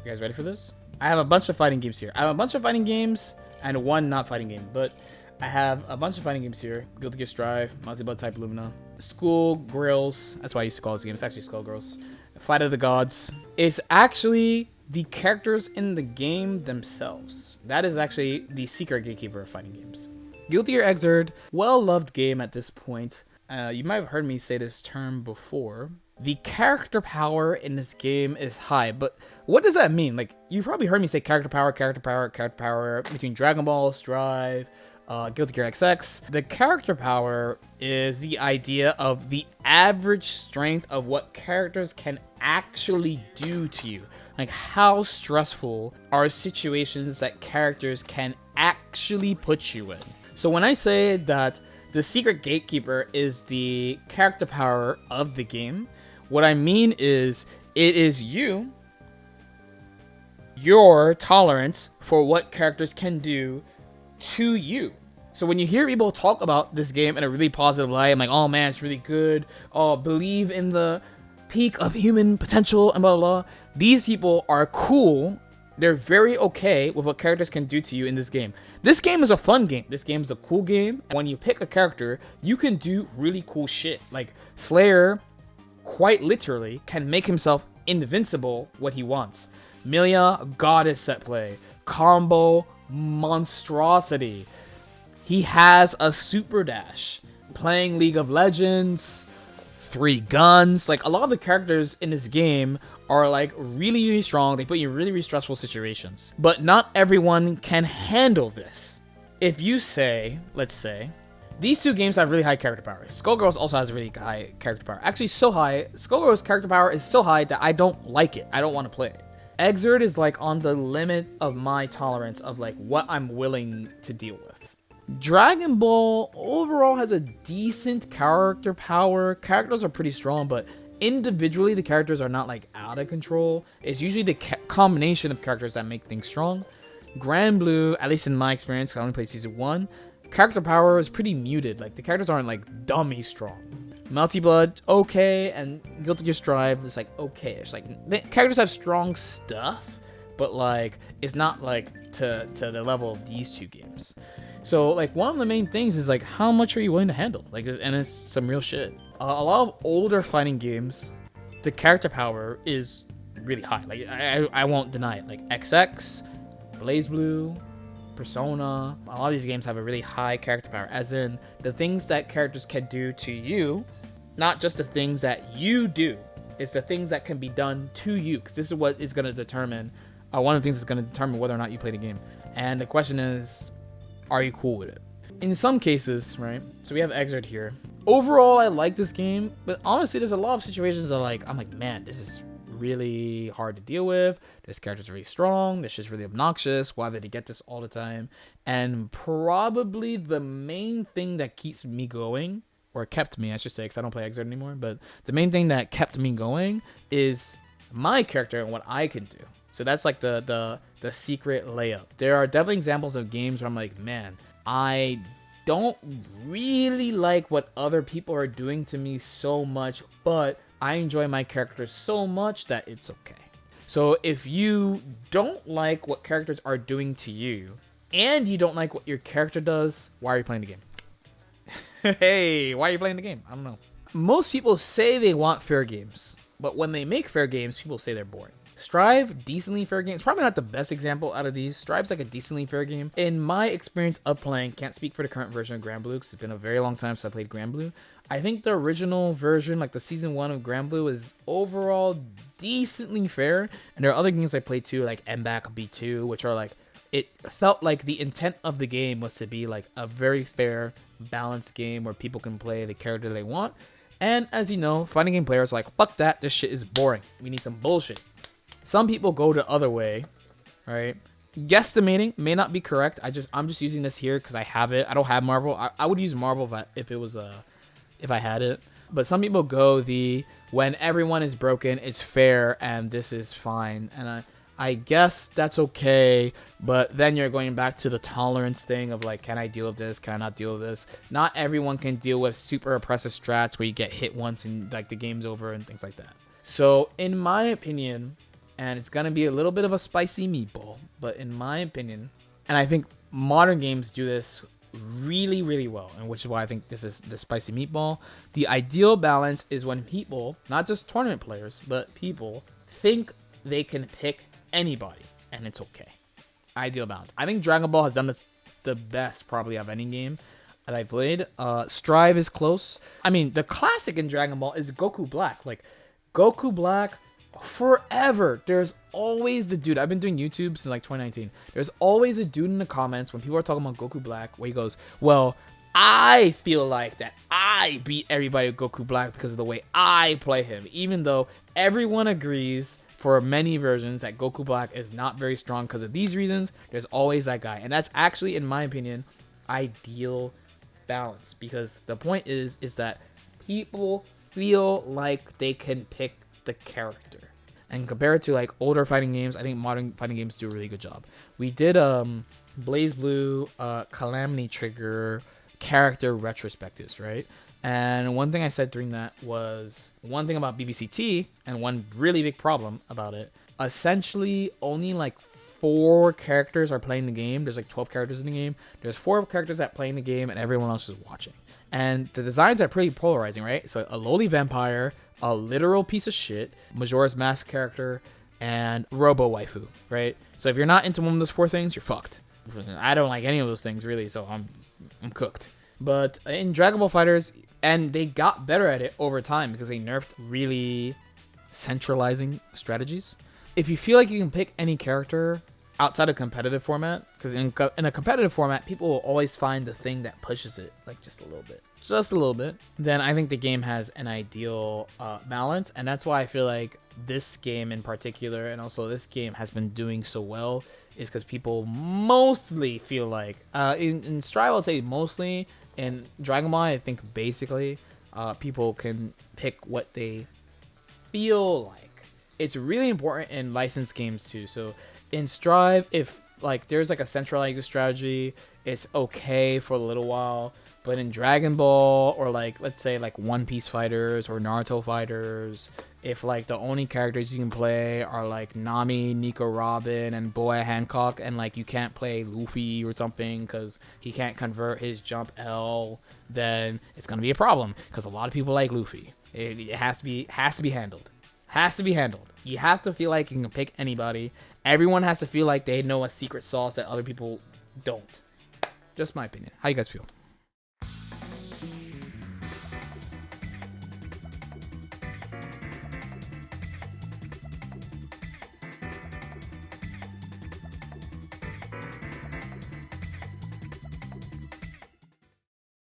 You guys ready for this? I have a bunch of fighting games here. I have a bunch of fighting games and one not fighting game, but I have a bunch of fighting games here. Guilty Gear Strive, Multi-Blood Type Lumina, School Grills. That's why I used to call this game. It's actually Skullgirls. Fight of the Gods. It's actually the characters in the game themselves. That is actually the Secret Gatekeeper of fighting games. Guilty Gear Xrd, well-loved game at this point. You might have heard me say this term before. The character power in this game is high, but what does that mean? Like, you've probably heard me say character power between Dragon Ball, Strive, Guilty Gear XX. The character power is the idea of the average strength of what characters can actually do to you. Like, how stressful are situations that characters can actually put you in. So when I say that the Secret Gatekeeper is the character power of the game, what I mean is it is your tolerance for what characters can do to you. So when you hear people talk about this game in a really positive light, I'm like, oh man, it's really good. Oh, believe in the peak of human potential and blah, blah, blah. These people are cool. They're very okay with what characters can do to you in this game. This game is a fun game. This game is a cool game. When you pick a character, you can do really cool shit. Like Slayer, quite literally, can make himself invincible what he wants. Milia, goddess set play. Combo, monstrosity. He has a super dash. Playing League of Legends, 3 guns. Like, a lot of the characters in this game are like really, really strong. They put you in really, really stressful situations. But not everyone can handle this. If you say, let's say, these two games have really high character power. Skullgirls also has really high character power. Actually, so high. Skullgirls' character power is so high that I don't like it. I don't want to play it. Xrd is like on the limit of my tolerance of like what I'm willing to deal with. Dragon Ball overall has a decent character power. Characters are pretty strong, but individually the characters are not like out of control. It's usually the combination of characters that make things strong. Grand Blue, at least in my experience, I only played season 1. Character power is pretty muted. Like, the characters aren't like dummy strong. Multi-Blood, okay, and Guilty Gear Strive is like okay. It's like the characters have strong stuff, but like it's not like to the level of these two games. So like one of the main things is like how much are you willing to handle? Like, and it's some real shit. A lot of older fighting games, the character power is really high. Like I won't deny it. Like XX, BlazBlue, Persona, a lot of these games have a really high character power, as in the things that characters can do to you, not just the things that you do. It's the things that can be done to you, because this is what is going to determine, one of the things that's going to determine whether or not you play the game. And the question is, are you cool with it? In some cases, right, so we have Xrd here. Overall, I like this game, but honestly, there's a lot of situations that I'm like, man, this is really hard to deal with. This character's really strong. This shit's really obnoxious. Why did he get this all the time? And probably the main thing that keeps me going, or kept me, I should say, because I don't play Xrd anymore, but the main thing that kept me going is my character and what I can do. So that's like the secret layup. There are definitely examples of games where I'm like, man, I don't really like what other people are doing to me so much, but I enjoy my character so much that it's okay. So if you don't like what characters are doing to you, and you don't like what your character does, why are you playing the game? Hey, why are you playing the game? I don't know. Most people say they want fair games, but when they make fair games, people say they're boring. Strive, decently fair game. It's probably not the best example out of these. Strive's like a decently fair game. In my experience of playing, can't speak for the current version of Grand Blue because it's been a very long time since I played Grand Blue. I think the original version, like the season 1 of Grand Blue, is overall decently fair. And there are other games I played too, like MBAC B2, which are like, it felt like the intent of the game was to be like a very fair, balanced game where people can play the character they want. And as you know, fighting game players are like, fuck that, this shit is boring. We need some bullshit. Some people go the other way, right? Guesstimating may not be correct. I'm just using this here because I have it. I don't have Marvel. I would use Marvel if I had it. But some people go when everyone is broken, it's fair and this is fine. And I guess that's okay. But then you're going back to the tolerance thing of like, can I deal with this? Can I not deal with this? Not everyone can deal with super oppressive strats where you get hit once and like the game's over and things like that. So in my opinion, and it's gonna be a little bit of a spicy meatball. But in my opinion, and I think modern games do this really, really well, and which is why I think this is the spicy meatball. The ideal balance is when people, not just tournament players, but people think they can pick anybody, and it's okay. Ideal balance. I think Dragon Ball has done this the best probably of any game that I played. Strive is close. I mean, the classic in Dragon Ball is Goku Black. Like, Goku Black, forever, there's always the dude. I've been doing YouTube since like 2019. There's always a dude in the comments when people are talking about Goku Black where he goes, well, I feel like that I beat everybody with Goku Black because of the way I play him. Even though everyone agrees for many versions that Goku Black is not very strong because of these reasons, there's always that guy. And that's actually, in my opinion, ideal balance. Because the point is that people feel like they can pick the character. And compared to like older fighting games, I think modern fighting games do a really good job. We did Blaze Blue, Calamity Trigger character retrospectives, right? And one thing I said during that was one thing about BBCT and one really big problem about it. Essentially, only like 4 characters are playing the game. There's like 12 characters in the game. There's 4 characters that play in the game and everyone else is watching. And the designs are pretty polarizing, right? So a lowly vampire, a literal piece of shit, Majora's Mask character, and Robo Waifu, right? So if you're not into one of those 4 things, you're fucked. I don't like any of those things really, so I'm cooked. But in Dragon Ball FighterZ, and they got better at it over time because they nerfed really centralizing strategies. If you feel like you can pick any character outside of competitive format, because in a competitive format, people will always find the thing that pushes it, like just a little bit, then I think the game has an ideal balance. And that's why I feel like this game in particular, and also this game has been doing so well, is because people mostly feel like, in Strive, I'll say mostly. In Dragon Ball, I think basically people can pick what they feel like. It's really important in licensed games too. So in Strive, if like there's like a centralized strategy, it's okay for a little while. But in Dragon Ball, or like let's say like One Piece fighters or Naruto fighters, if like the only characters you can play are like Nami, Nico Robin, and Boa Hancock, and like you can't play Luffy or something because he can't convert his jump L, then it's gonna be a problem because a lot of people like Luffy. It has to be handled. Has to be handled. You have to feel like you can pick anybody. Everyone has to feel like they know a secret sauce that other people don't. Just my opinion. How you guys feel?